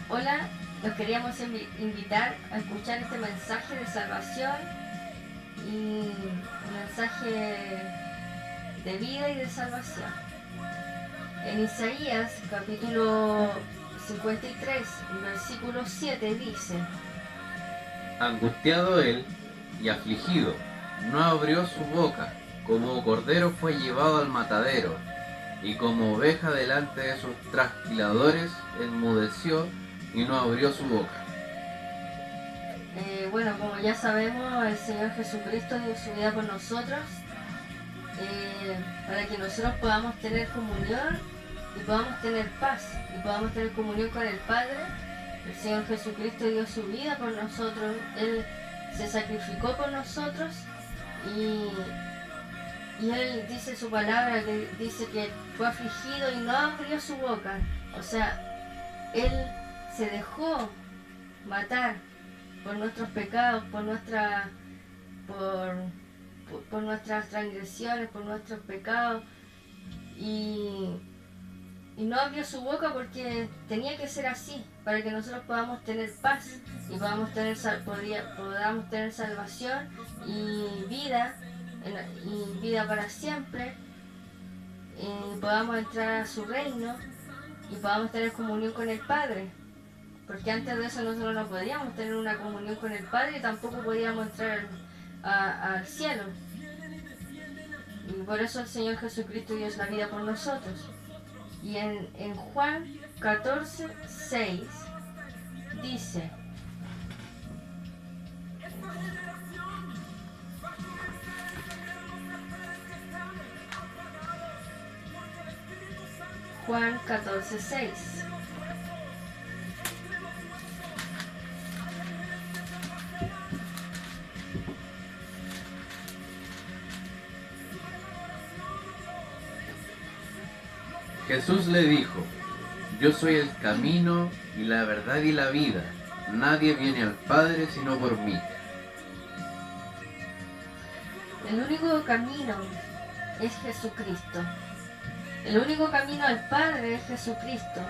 Hola, los queríamos invitar a escuchar este mensaje de salvación y un mensaje de vida y de salvación. En Isaías capítulo 53, versículo 7 dice: Angustiado él y afligido, no abrió su boca, como cordero fue llevado al matadero, y como oveja delante de sus trasquiladores, enmudeció y no abrió su boca. Bueno, como ya sabemos, el Señor Jesucristo dio su vida por nosotros, para que nosotros podamos tener comunión y podamos tener paz y podamos tener comunión con el Padre. El Señor Jesucristo dio su vida por nosotros, Él se sacrificó por nosotros y Él dice su palabra, que dice que fue afligido y no abrió su boca. O sea, Él se dejó matar por nuestros pecados, por nuestras transgresiones, por nuestros pecados, y no abrió su boca porque tenía que ser así, para que nosotros podamos tener paz y podamos tener salvación y vida para siempre, y podamos entrar a su reino y podamos tener comunión con el Padre. Porque antes de eso nosotros no podíamos tener una comunión con el Padre y tampoco podíamos entrar al cielo. Y por eso el Señor Jesucristo dio la vida por nosotros. Y en Juan 14, 6 dice: Juan 14, 6. Jesús le dijo: Yo soy el camino y la verdad y la vida. Nadie viene al Padre sino por mí. El único camino es Jesucristo. El único camino al Padre es Jesucristo.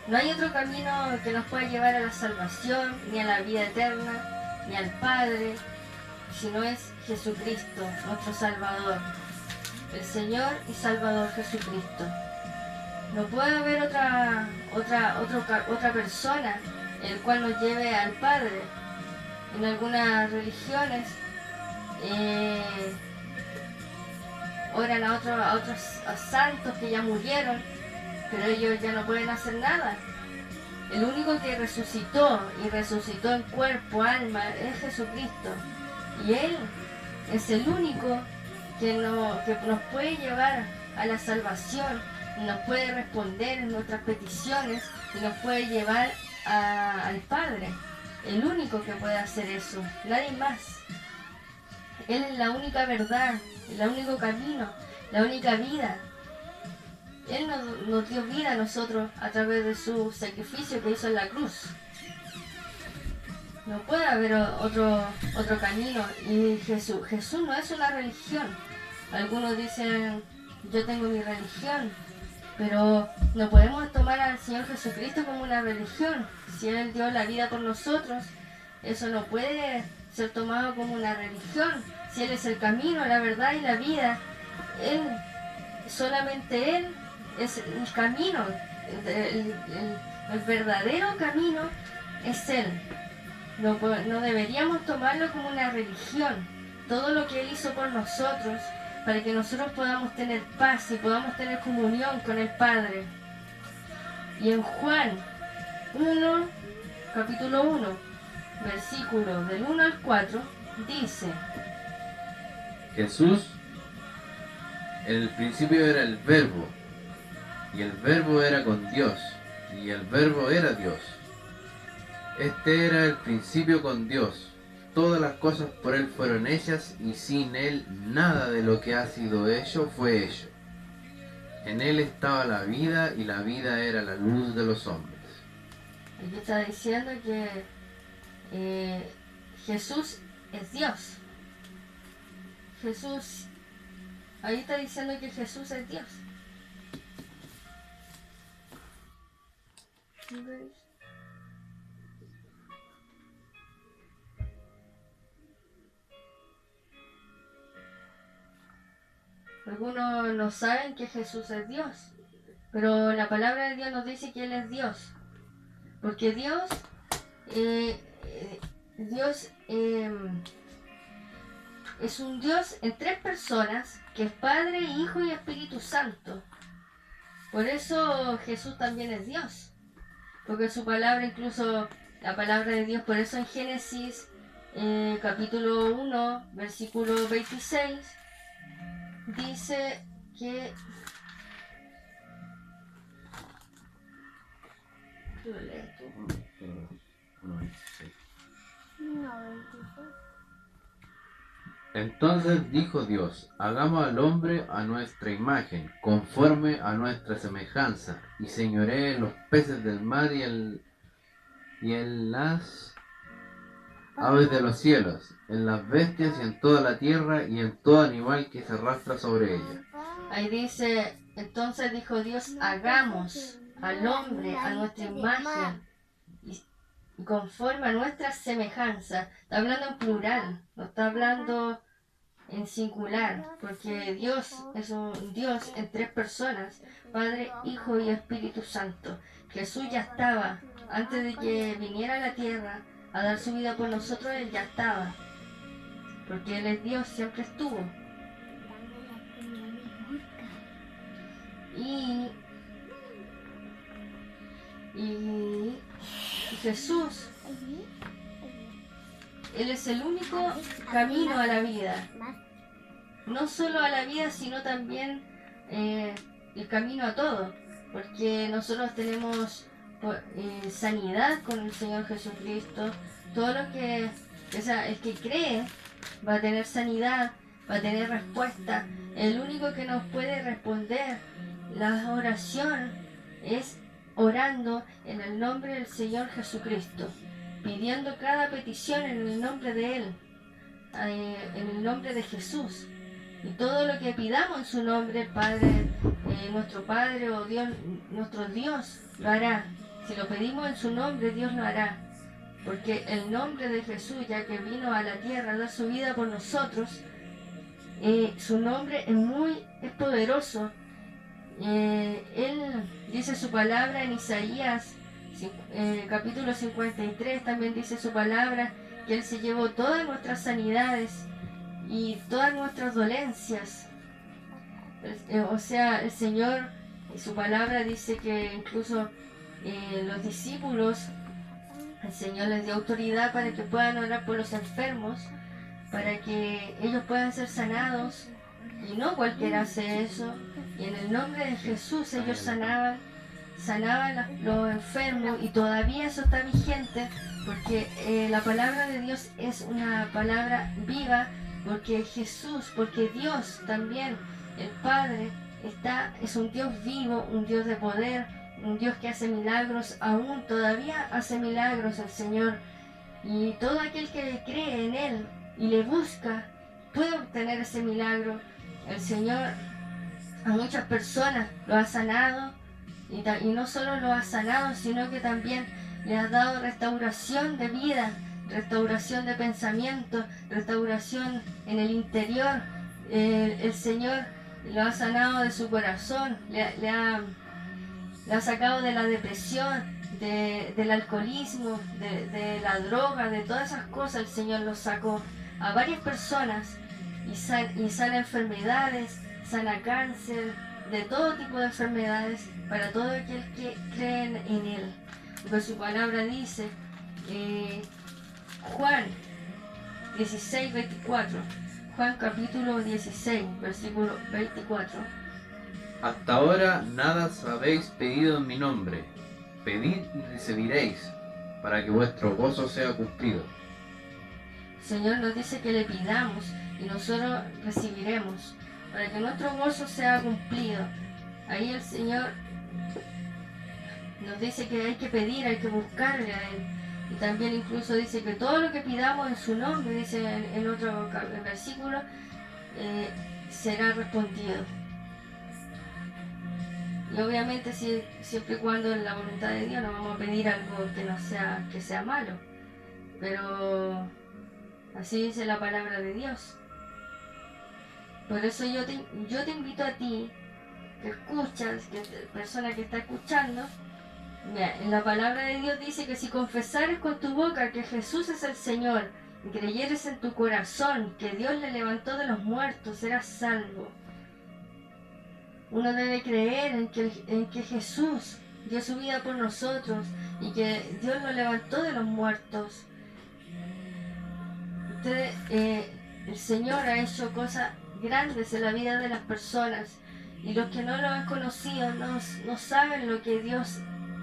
No hay otro camino que nos pueda llevar a la salvación, ni a la vida eterna, ni al Padre, sino es Jesucristo, nuestro Salvador. El Señor y Salvador Jesucristo. No puede haber otra persona el cual nos lleve al Padre. En algunas religiones oran a otros santos que ya murieron, pero ellos ya no pueden hacer nada. El único que resucitó y resucitó en cuerpo, alma, es Jesucristo. Y Él es el único que nos puede llevar a la salvación, y nos puede responder en nuestras peticiones y nos puede llevar al Padre. El único que puede hacer eso, nadie más. Él es la única verdad, el único camino, la única vida. Él nos dio vida a nosotros a través de su sacrificio que hizo en la cruz. No puede haber otro camino. Y Jesús no es una religión. Algunos dicen: yo tengo mi religión. Pero no podemos tomar al Señor Jesucristo como una religión. Si Él dio la vida por nosotros, eso no puede ser tomado como una religión. Si Él es el camino, la verdad y la vida, solamente Él es el camino. El verdadero camino es Él. No deberíamos tomarlo como una religión. Todo lo que Él hizo por nosotros, para que nosotros podamos tener paz y podamos tener comunión con el Padre. Y en Juan 1, capítulo 1, versículo del 1 al 4, dice: Jesús, en el principio era el Verbo, y el Verbo era con Dios, y el Verbo era Dios. Este era el principio con Dios. Todas las cosas por Él fueron hechas, y sin Él nada de lo que ha sido hecho fue hecho. En Él estaba la vida, y la vida era la luz de los hombres. Aquí está diciendo que Jesús es Dios. Ahí está diciendo que Jesús es Dios. Algunos no saben que Jesús es Dios, pero la palabra de Dios nos dice que Él es Dios, porque Dios es un Dios en tres personas, que es Padre, Hijo y Espíritu Santo. Por eso Jesús también es Dios, porque su palabra, incluso la palabra de Dios, por eso en Génesis capítulo 1, versículo 26, dice que... ¿Lo lees tú? 1:26. No, 26. Entonces dijo Dios, hagamos al hombre a nuestra imagen, conforme a nuestra semejanza, y señoree en los peces del mar y en las aves de los cielos, en las bestias y en toda la tierra y en todo animal que se arrastra sobre ella. Ahí dice, entonces dijo Dios, hagamos al hombre a nuestra imagen y conforme a nuestra semejanza. Está hablando en plural, no está hablando en singular, porque Dios es un Dios en tres personas, Padre, Hijo y Espíritu Santo. Jesús ya estaba, antes de que viniera a la tierra a dar su vida por nosotros, Él ya estaba, porque Él es Dios, siempre estuvo. Y Jesús, Él es el único camino a la vida. No solo a la vida, sino también el camino a todo. Porque nosotros tenemos sanidad con el Señor Jesucristo. Todo lo que, el que cree va a tener sanidad, va a tener respuesta. El único que nos puede responder la oración es orando en el nombre del Señor Jesucristo, pidiendo cada petición en el nombre de Él, en el nombre de Jesús. Y todo lo que pidamos en su nombre, Padre, nuestro Padre o Dios, nuestro Dios, lo hará. Si lo pedimos en su nombre, Dios lo hará. Porque el nombre de Jesús, ya que vino a la tierra a dar su vida por nosotros, su nombre es poderoso. Él dice su palabra en Isaías capítulo 53, también dice su palabra que Él se llevó todas nuestras sanidades y todas nuestras dolencias. O sea, el Señor, su palabra dice que incluso los discípulos, el Señor les dio autoridad para que puedan orar por los enfermos, para que ellos puedan ser sanados, y no cualquiera hace eso. Y en el nombre de Jesús ellos sanaban los enfermos, y todavía eso está vigente, porque la palabra de Dios es una palabra viva, porque Jesús, porque Dios también, el Padre, es un Dios vivo, un Dios de poder, un Dios que hace milagros, aún todavía hace milagros el Señor. Y todo aquel que cree en Él y le busca, puede obtener ese milagro. El Señor a muchas personas lo ha sanado, y no solo lo ha sanado, sino que también le ha dado restauración de vida, restauración de pensamiento, restauración en el interior. El Señor lo ha sanado de su corazón, le ha sacado de la depresión, del alcoholismo, de la droga, de todas esas cosas. El Señor lo sacó a varias personas, y sana enfermedades, sana cáncer, de todo tipo de enfermedades, para todo aquel que cree en Él. Pues su palabra dice, Juan 16, 24, Juan capítulo 16, versículo 24. Hasta ahora nada habéis pedido en mi nombre. Pedid y recibiréis, para que vuestro gozo sea cumplido. El Señor nos dice que le pidamos y nosotros recibiremos, para que nuestro gozo sea cumplido. Ahí el Señor nos dice que hay que pedir, hay que buscarle a Él. Y también incluso dice que todo lo que pidamos en su nombre, dice en otro versículo, será respondido. Y obviamente siempre y cuando en la voluntad de Dios no vamos a pedir algo que sea malo. Pero así dice la palabra de Dios. Por eso yo te invito a ti, que escuchas, persona que está escuchando, mira, en la palabra de Dios dice que si confesares con tu boca que Jesús es el Señor y creyeres en tu corazón que Dios le levantó de los muertos, serás salvo. Uno debe creer en que Jesús dio su vida por nosotros y que Dios lo levantó de los muertos. El Señor ha hecho cosas grandes en la vida de las personas, y los que no lo han conocido no saben lo que Dios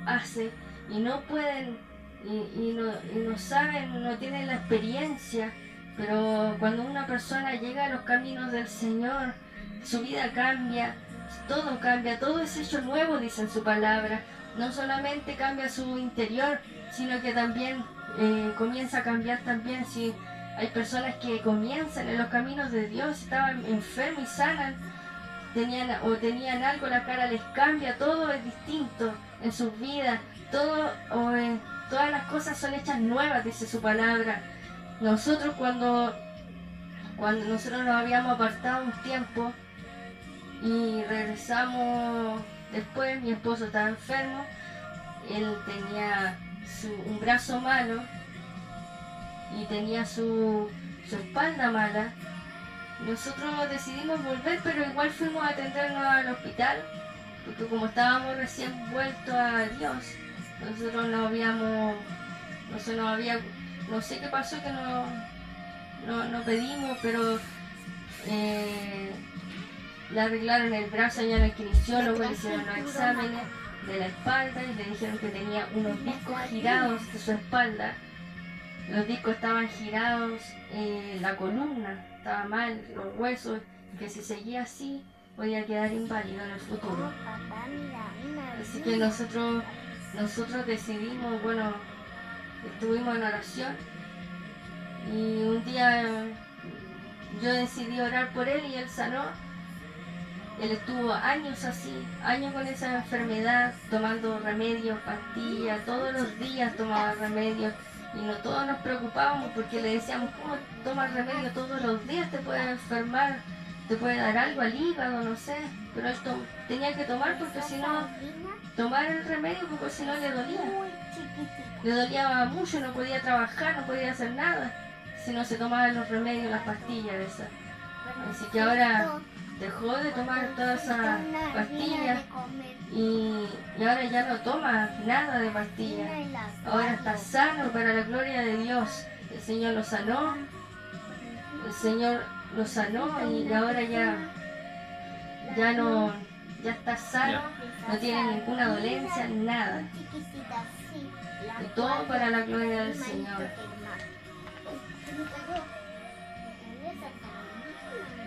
hace y no pueden y no saben, no tienen la experiencia. Pero cuando una persona llega a los caminos del Señor, su vida cambia, todo es hecho nuevo, dice en su palabra. No solamente cambia su interior, sino que también comienza a cambiar también. Si hay personas que comienzan en los caminos de Dios, estaban enfermos y sanan, tenían algo, la cara les cambia, todo es distinto en sus vidas, todas las cosas son hechas nuevas, dice su palabra. Nosotros cuando nosotros nos habíamos apartado un tiempo y regresamos después, mi esposo estaba enfermo, él tenía un brazo malo y tenía su espalda mala. Nosotros decidimos volver, pero igual fuimos a atendernos al hospital, porque como estábamos recién vueltos a Dios, nosotros no sé qué pasó, que no pedimos, pero le arreglaron el brazo allá en el kinesiólogo, le hicieron los exámenes de la espalda y le dijeron que tenía unos discos girados de su espalda. Los discos estaban girados, la columna estaba mal, los huesos, que si seguía así podía quedar inválido en el futuro. Así que nosotros decidimos, bueno, estuvimos en oración y un día yo decidí orar por él y él sanó. Él estuvo años así, años con esa enfermedad, tomando remedios, pastillas, todos los días tomaba remedios. Y no todos nos preocupábamos porque le decíamos, ¿cómo tomas remedio todos los días? Te puede enfermar, te puede dar algo al hígado, no sé. Pero él tenía que tomar porque si no, tomar el remedio porque si no le dolía. Le dolía mucho, no podía trabajar, no podía hacer nada si no se tomaban los remedios, las pastillas esas. Así que ahora dejó de tomar todas esas pastillas y ahora ya no toma nada de pastillas. Ahora está sano para la gloria de Dios. El Señor lo sanó, y ahora ya está sano, no tiene ninguna dolencia, nada. Y todo para la gloria del Señor.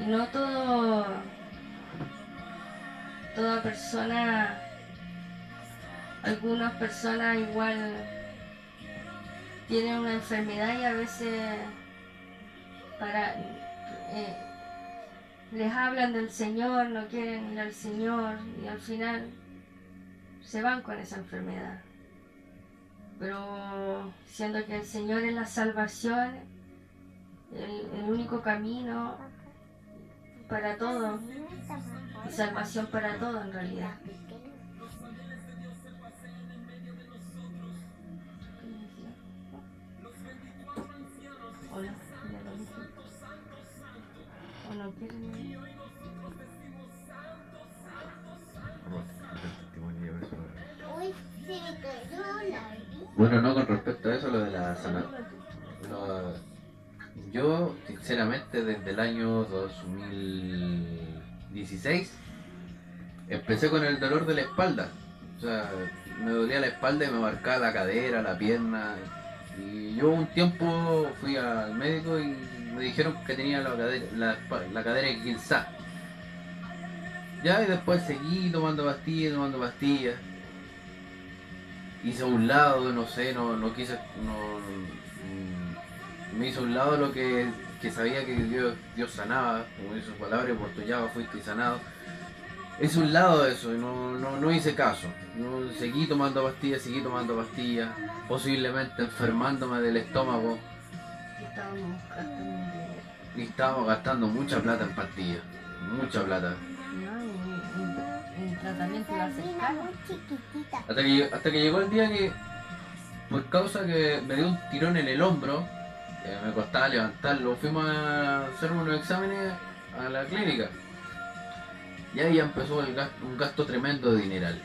Y no toda persona, algunas personas igual tienen una enfermedad y a veces les hablan del Señor, no quieren ir al Señor y al final se van con esa enfermedad. Pero siendo que el Señor es la salvación, el único camino para todo y salvación para todo en realidad. ¿O no quieren? Bueno, no, con respecto a eso, lo de la sanación. Yo, sinceramente, desde el año 2016 empecé con el dolor de la espalda. O sea, me dolía la espalda y me marcaba la cadera, la pierna. Y yo un tiempo fui al médico y me dijeron que tenía la cadera esguinzada. Ya, y después seguí tomando pastillas. Hice a un lado, no sé, no quise, me hizo a un lado lo que sabía que Dios sanaba, como dice su palabra, y por tu llaga fuiste sanado. hice un lado de eso y no hice caso. Seguí tomando pastillas, posiblemente enfermándome del estómago Estábamos gastando dinero. y estábamos gastando mucha plata en pastillas, mucha plata. No, y el tratamiento iba a ser caro. muy chiquitita. Hasta que llegó el día que, por causa que me dio un tirón en el hombro, me costaba levantarlo, fuimos a hacer unos exámenes a la clínica. Y ahí ya empezó un gasto tremendo de dineral.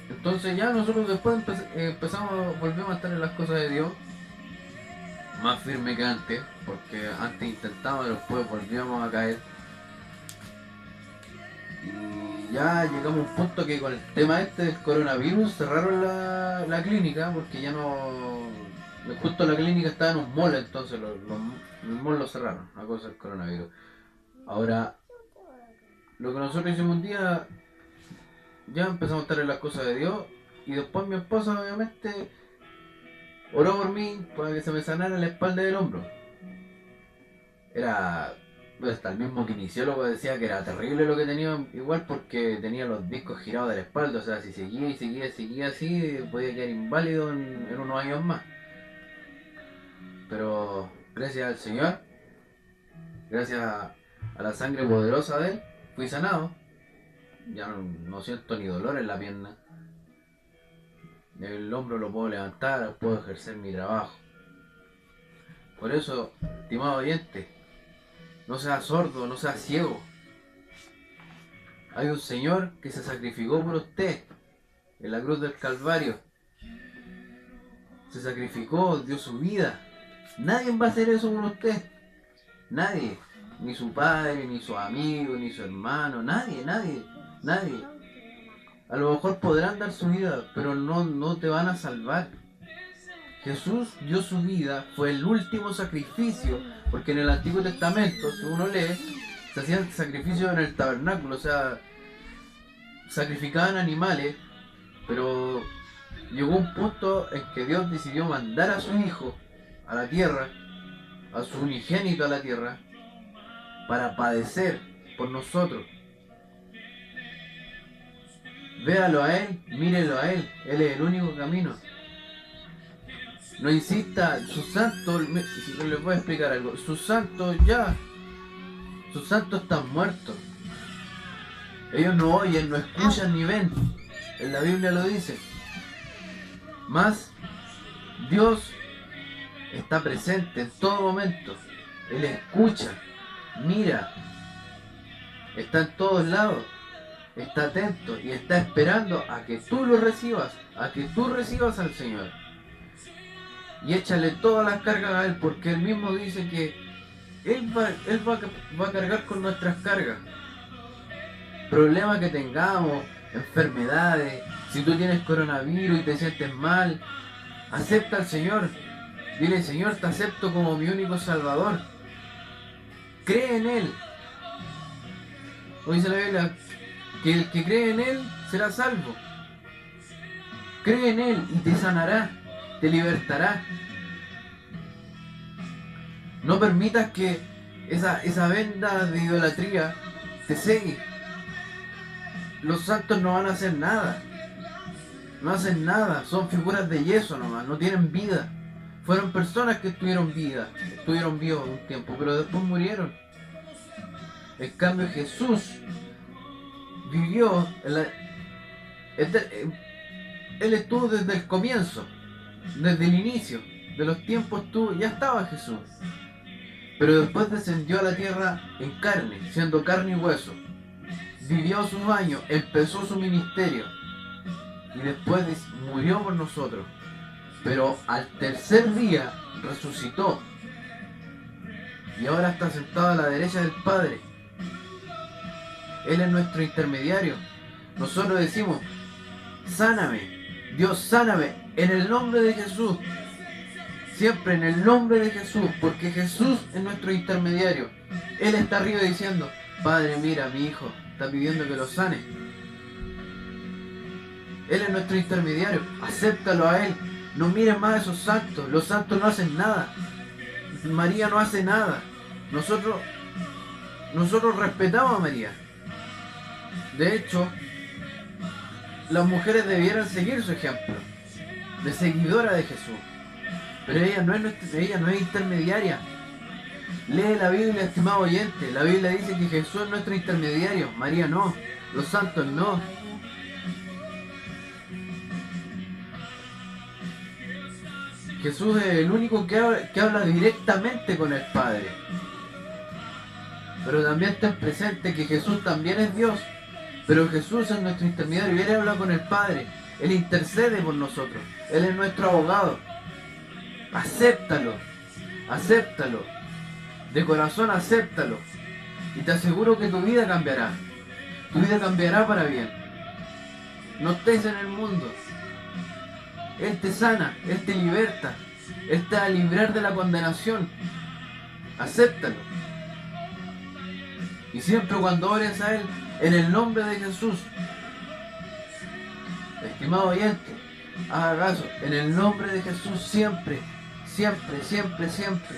Entonces ya nosotros después volvemos a estar en las cosas de Dios, más firme que antes, porque antes intentábamos y después volvíamos a caer. Y ya llegamos a un punto que con el tema del coronavirus cerraron la clínica, porque ya no... Justo la clínica estaba en un mall, entonces los malls lo cerraron a causa del coronavirus. Ahora, lo que nosotros hicimos un día, ya empezamos a estar en las cosas de Dios, y después mi esposa obviamente oró por mí para que se me sanara la espalda del hombro. Era... Hasta el mismo kinesiólogo decía que era terrible lo que tenía, igual porque tenía los discos girados de la espalda, o sea, si seguía así, podía quedar inválido en unos años más. Pero gracias al Señor, gracias a la sangre poderosa de Él, fui sanado. Ya no siento ni dolor en la pierna. El hombro lo puedo levantar, puedo ejercer mi trabajo. Por eso, estimado oyente, no sea sordo, no sea ciego. Hay un Señor que se sacrificó por usted en la cruz del Calvario. Se sacrificó, dio su vida. Nadie va a hacer eso por usted. Nadie. Ni su padre, ni su amigo, ni su hermano. Nadie. A lo mejor podrán dar su vida, pero no te van a salvar. Jesús dio su vida, fue el último sacrificio, porque en el Antiguo Testamento, si uno lee, se hacían sacrificios en el tabernáculo, o sea, sacrificaban animales, pero llegó un punto en que Dios decidió mandar a su Hijo a la tierra, a su unigénito a la tierra, para padecer por nosotros. Véalo a Él, mírelo a Él, Él es el único camino. No insista, sus santos, les voy a explicar algo, sus santos están muertos. Ellos no oyen, no escuchan ni ven. En la Biblia lo dice. Mas Dios está presente en todo momento. Él escucha, mira, está en todos lados, está atento y está esperando a que tú lo recibas, a que tú recibas al Señor. Y échale todas las cargas a Él, porque Él mismo dice que Él va a cargar con nuestras cargas. Problemas que tengamos, enfermedades, si tú tienes coronavirus y te sientes mal, acepta al Señor. Dile: Señor, te acepto como mi único Salvador. Cree en Él. Como dice la Biblia, que el que cree en Él será salvo. Cree en Él y te sanará, te libertará. No permitas que esa venda de idolatría te cegue. Los santos no van a hacer nada. No hacen nada, son figuras de yeso nomás, no tienen vida. Fueron personas que tuvieron vida, estuvieron vivos un tiempo, pero después murieron. En cambio Jesús vivió, Él estuvo desde el comienzo, desde el inicio de los tiempos ya estaba Jesús. Pero después descendió a la tierra en carne, siendo carne y hueso. Vivió sus años, empezó su ministerio y después murió por nosotros. Pero al tercer día resucitó y ahora está sentado a la derecha del Padre. Él es nuestro intermediario. Nosotros decimos: sáname, Dios, sáname en el nombre de Jesús. Siempre en el nombre de Jesús, porque Jesús es nuestro intermediario. Él está arriba diciendo: Padre, mira, mi hijo está pidiendo que lo sane. Él es nuestro intermediario, acéptalo a Él. No mires más a esos santos, los santos no hacen nada. María no hace nada. Nosotros respetamos a María, De hecho, las mujeres debieran seguir su ejemplo de seguidora de Jesús. Pero ella no es intermediaria. Lee la Biblia, estimado oyente. La Biblia dice que Jesús es nuestro intermediario. María no. Los santos no. Jesús es el único que habla directamente con el Padre. Pero también ten presente que Jesús también es Dios. Pero Jesús es nuestro intermediario y Él habla con el Padre. Él intercede por nosotros. Él es nuestro abogado. Acéptalo. Acéptalo. De corazón acéptalo. Y te aseguro que tu vida cambiará. Tu vida cambiará para bien. No estés en el mundo. Él te sana, Él te liberta. Él te va a librar de la condenación. Acéptalo. Y siempre cuando ores a Él, en el nombre de Jesús, estimado oyente, haga caso, en el nombre de Jesús siempre, siempre, siempre, siempre.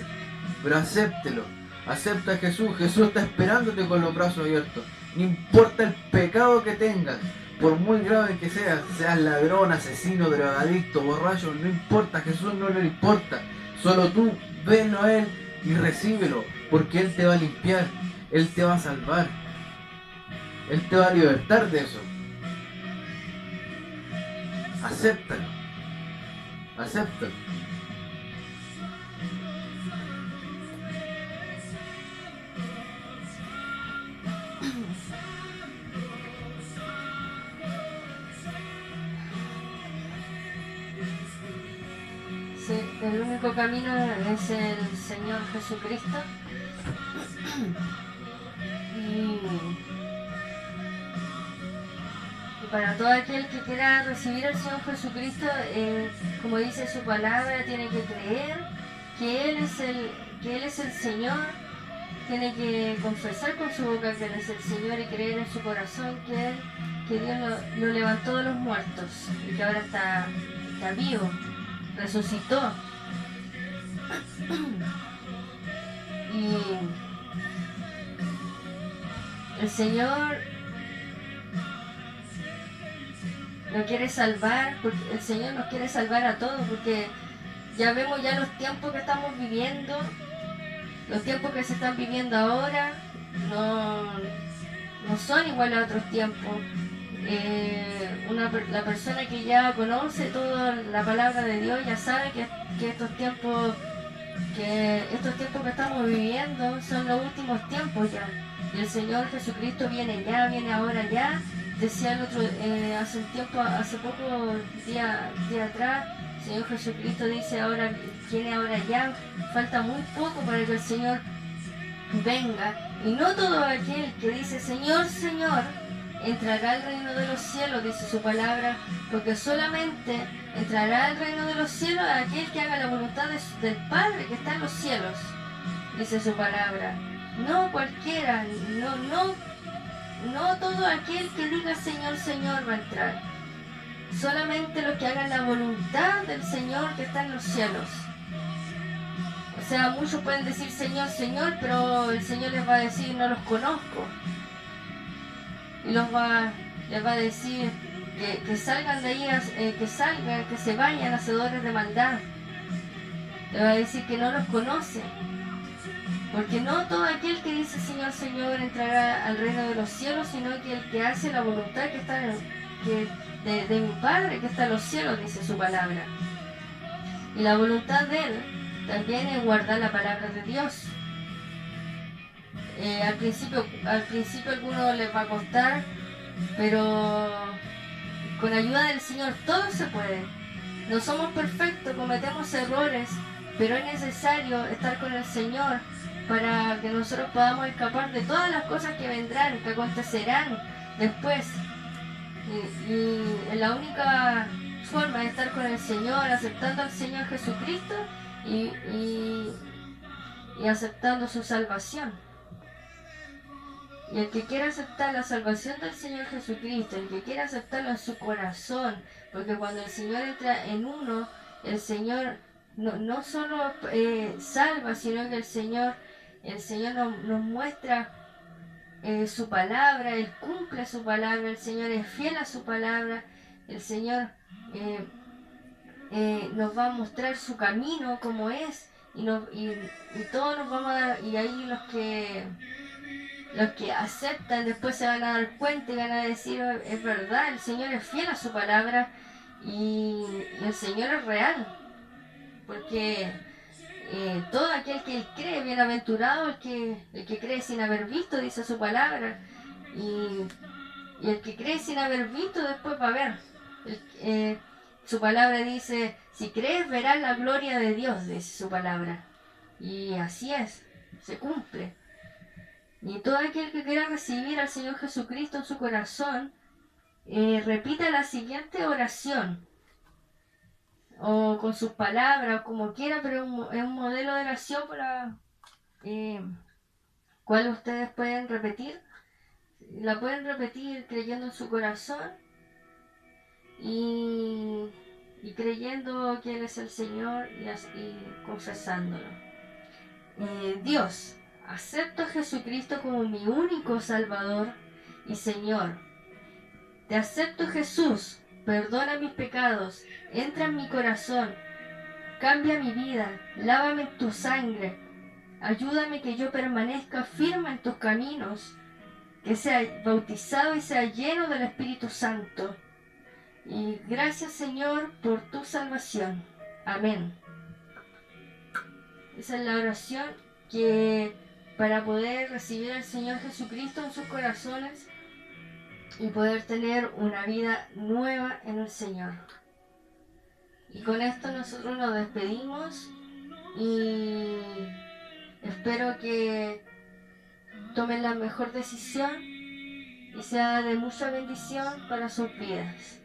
Pero acéptelo, acepta a Jesús. Jesús está esperándote con los brazos abiertos. No importa el pecado que tengas, por muy grave que seas, seas ladrón, asesino, drogadicto, borracho, no importa, a Jesús no le importa. Solo tú velo a Él y recíbelo, porque Él te va a limpiar, Él te va a salvar, Él te va a libertar de eso. Acéptalo, acéptalo. Sí, el único camino es el Señor Jesucristo. Y para todo aquel que quiera recibir al Señor Jesucristo, como dice su palabra, tiene que creer que Él es el Señor, tiene que confesar con su boca que Él es el Señor y creer en su corazón que Dios lo levantó de los muertos y que ahora está vivo, resucitó. Y el Señor lo quiere salvar, porque el Señor nos quiere salvar a todos, porque ya vemos ya los tiempos que estamos viviendo, los tiempos que se están viviendo ahora no son iguales a otros tiempos. La persona que ya conoce toda la palabra de Dios ya sabe que estos tiempos que estamos viviendo son los últimos tiempos ya. Y el Señor Jesucristo viene ahora ya. Decía el otro, hace poco día atrás, el Señor Jesucristo dice ahora, viene ahora ya, falta muy poco para que el Señor venga. Y no todo aquel que dice Señor, Señor, entrará al reino de los cielos, dice su palabra, porque solamente entrará al reino de los cielos aquel que haga la voluntad del Padre que está en los cielos, dice su palabra. No cualquiera, no todo aquel que diga Señor, Señor va a entrar. Solamente los que hagan la voluntad del Señor que está en los cielos. O sea, muchos pueden decir Señor, Señor, pero el Señor les va a decir no los conozco. Y les va a decir que salgan de ahí, que se vayan hacedores de maldad. Les va a decir que no los conoce. Porque no todo aquel que dice Señor, Señor entrará al reino de los cielos, sino que el que hace la voluntad que está de mi Padre que está en los cielos, dice su palabra. Y la voluntad de Él también es guardar la palabra de Dios. Al principio a algunos les va a costar, pero con ayuda del Señor todo se puede. No somos perfectos, cometemos errores, pero es necesario estar con el Señor para que nosotros podamos escapar de todas las cosas que vendrán, que acontecerán después. Y la única forma de estar con el Señor, aceptando al Señor Jesucristo y aceptando su salvación. Y el que quiera aceptar la salvación del Señor Jesucristo, el que quiera aceptarlo en su corazón, porque cuando el Señor entra en uno, el Señor no solo salva, sino que el Señor nos muestra su palabra, Él cumple su palabra, el Señor es fiel a su palabra, el Señor nos va a mostrar su camino como es, y todos nos vamos a dar, y ahí los que aceptan después se van a dar cuenta y van a decir, "Oh, es verdad, el Señor es fiel a su palabra y el Señor es real", porque todo aquel que Él cree, bienaventurado el que cree sin haber visto, dice su palabra, y el que cree sin haber visto después va a ver. Su palabra dice, si crees verás la gloria de Dios, dice su palabra, y así es, se cumple. Y todo aquel que quiera recibir al Señor Jesucristo en su corazón, repita la siguiente oración, o con sus palabras, como quiera, pero es un modelo de oración para cual ustedes pueden repetir. La pueden repetir creyendo en su corazón y creyendo que Él es el Señor y confesándolo. Dios, acepto a Jesucristo como mi único Salvador y Señor. Te acepto, Jesús, perdona mis pecados, entra en mi corazón, cambia mi vida, lávame en tu sangre, ayúdame que yo permanezca firme en tus caminos, que sea bautizado y sea lleno del Espíritu Santo. Y gracias, Señor, por tu salvación. Amén. Esa es la oración que para poder recibir al Señor Jesucristo en sus corazones y poder tener una vida nueva en el Señor. Y con esto nosotros nos despedimos y espero que tomen la mejor decisión y sea de mucha bendición para sus vidas.